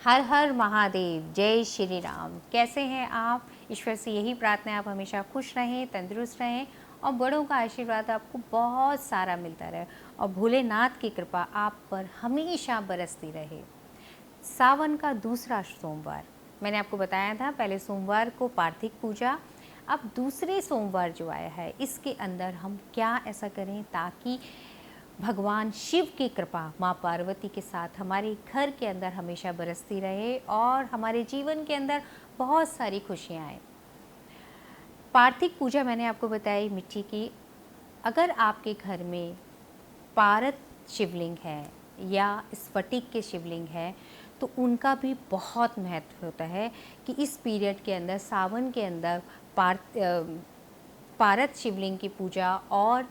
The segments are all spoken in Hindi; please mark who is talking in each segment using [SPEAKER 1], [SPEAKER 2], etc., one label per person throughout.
[SPEAKER 1] हर हर महादेव, जय श्री राम। कैसे हैं आप? ईश्वर से यही प्रार्थना है आप हमेशा खुश रहें, तंदुरुस्त रहें और बड़ों का आशीर्वाद आपको बहुत सारा मिलता रहे और भोलेनाथ की कृपा आप पर हमेशा बरसती रहे। सावन का दूसरा सोमवार, मैंने आपको बताया था पहले सोमवार को पार्थिव पूजा, अब दूसरे सोमवार जो आया है इसके अंदर हम क्या ऐसा करें ताकि भगवान शिव की कृपा माँ पार्वती के साथ हमारे घर के अंदर हमेशा बरसती रहे और हमारे जीवन के अंदर बहुत सारी खुशियाँ आए। पार्थिव पूजा मैंने आपको बताई मिट्टी की। अगर आपके घर में पारद शिवलिंग है या स्फटिक के शिवलिंग है तो उनका भी बहुत महत्व होता है कि इस पीरियड के अंदर सावन के अंदर पारद शिवलिंग की पूजा और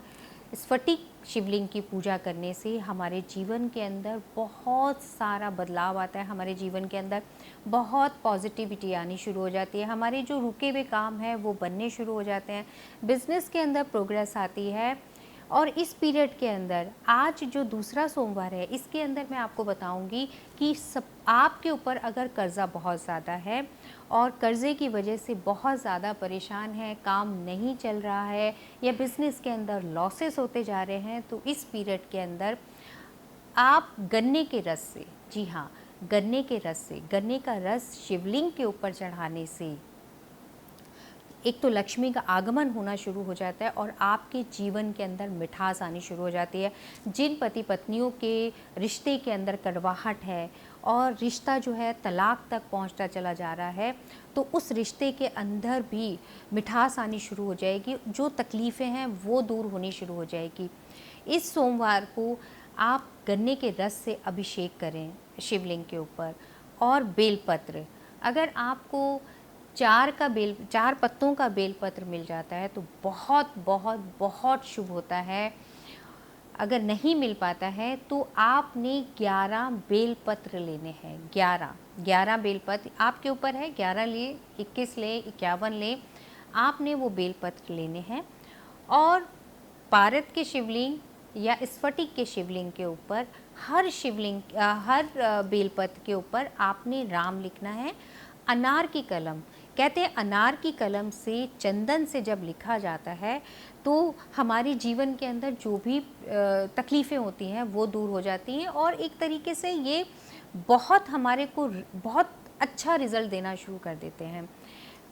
[SPEAKER 1] स्फटिक शिवलिंग की पूजा करने से हमारे जीवन के अंदर बहुत सारा बदलाव आता है। हमारे जीवन के अंदर बहुत पॉजिटिविटी आनी शुरू हो जाती है। हमारे जो रुके हुए काम हैं वो बनने शुरू हो जाते हैं। बिज़नेस के अंदर प्रोग्रेस आती है। और इस पीरियड के अंदर आज जो दूसरा सोमवार है इसके अंदर मैं आपको बताऊंगी कि सब आपके ऊपर अगर कर्ज़ा बहुत ज़्यादा है और कर्ज़े की वजह से बहुत ज़्यादा परेशान है, काम नहीं चल रहा है या बिज़नेस के अंदर लॉसेस होते जा रहे हैं, तो इस पीरियड के अंदर आप गन्ने के रस से, जी हाँ, गन्ने के रस से, गन्ने का रस शिवलिंग के ऊपर चढ़ाने से एक तो लक्ष्मी का आगमन होना शुरू हो जाता है और आपके जीवन के अंदर मिठास आनी शुरू हो जाती है। जिन पति पत्नियों के रिश्ते के अंदर कड़वाहट है और रिश्ता जो है तलाक तक पहुंचता चला जा रहा है, तो उस रिश्ते के अंदर भी मिठास आनी शुरू हो जाएगी। जो तकलीफ़ें हैं वो दूर होनी शुरू हो जाएगी। इस सोमवार को आप गन्ने के रस से अभिषेक करें शिवलिंग के ऊपर। और बेलपत्र, अगर आपको चार पत्तों का बेलपत्र मिल जाता है तो बहुत बहुत बहुत शुभ होता है। अगर नहीं मिल पाता है तो आपने 11 बेलपत्र लेने हैं। 11 बेलपत्र आपके ऊपर है, 11 ले, 21 ले, 51 ले, आपने वो बेलपत्र लेने हैं। और पारद के शिवलिंग या स्फटिक के शिवलिंग के ऊपर हर बेलपत्र के ऊपर आपने राम लिखना है। अनार की कलम, कहते हैं अनार की कलम से, चंदन से जब लिखा जाता है तो हमारे जीवन के अंदर जो भी तकलीफ़ें होती हैं वो दूर हो जाती हैं और एक तरीके से ये बहुत हमारे को बहुत अच्छा रिज़ल्ट देना शुरू कर देते हैं।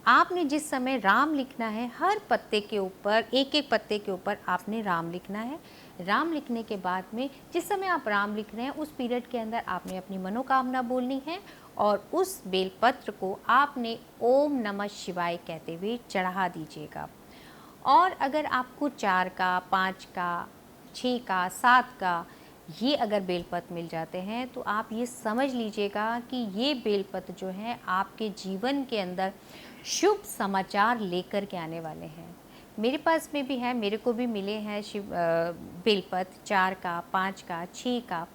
[SPEAKER 1] आपने जिस समय राम लिखना है, हर पत्ते के ऊपर, एक एक पत्ते के ऊपर आपने राम लिखना है। राम लिखने के बाद में जिस समय आप राम लिख रहे हैं उस पीरियड के अंदर आपने अपनी मनोकामना बोलनी है और उस बेलपत्र को आपने ओम नमः शिवाय कहते हुए चढ़ा दीजिएगा। और अगर आपको 4 का, 5 का, 6 का, 7 का ये अगर बेलपत्र मिल जाते हैं तो आप ये समझ लीजिएगा कि ये बेलपत्र जो हैं आपके जीवन के अंदर शुभ समाचार लेकर के आने वाले हैं। मेरे पास में भी है, मेरे को भी मिले हैं बेलपत्र 4 का, 5 का, 6 का।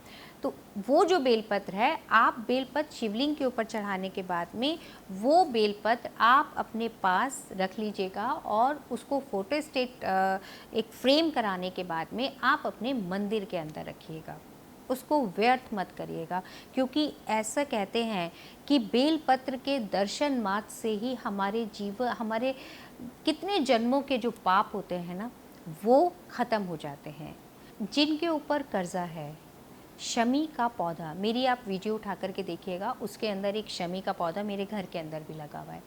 [SPEAKER 1] तो वो जो बेलपत्र है, आप बेलपत्र शिवलिंग के ऊपर चढ़ाने के बाद में वो बेलपत्र आप अपने पास रख लीजिएगा और उसको फोटो स्टेट एक फ्रेम कराने के बाद में आप अपने मंदिर के अंदर रखिएगा। उसको व्यर्थ मत करिएगा, क्योंकि ऐसा कहते हैं कि बेलपत्र के दर्शन मात्र से ही हमारे कितने जन्मों के जो पाप होते हैं ना वो ख़त्म हो जाते हैं। जिनके ऊपर कर्जा है, शमी का पौधा, मेरी आप वीडियो उठा करके देखिएगा, उसके अंदर एक शमी का पौधा मेरे घर के अंदर भी लगा हुआ है।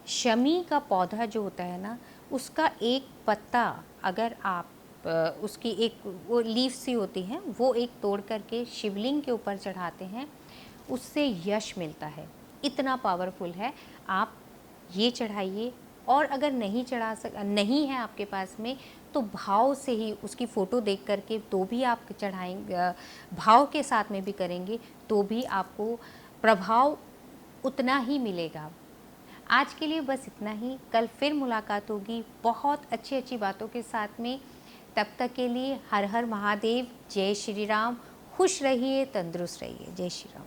[SPEAKER 1] शमी का पौधा जो होता है ना, उसका एक पत्ता अगर आप उसकी एक वो लीफ सी होती हैं वो एक तोड़ करके शिवलिंग के ऊपर चढ़ाते हैं, उससे यश मिलता है। इतना पावरफुल है। आप ये चढ़ाइए। और अगर नहीं है आपके पास में तो भाव से ही उसकी फ़ोटो देख करके तो भी आप चढ़ाएंगे, भाव के साथ में भी करेंगे तो भी आपको प्रभाव उतना ही मिलेगा। आज के लिए बस इतना ही। कल फिर मुलाकात होगी बहुत अच्छी अच्छी बातों के साथ में। तब तक के लिए हर हर महादेव, जय श्री राम। खुश रहिए, तंदुरुस्त रहिए। जय श्री राम।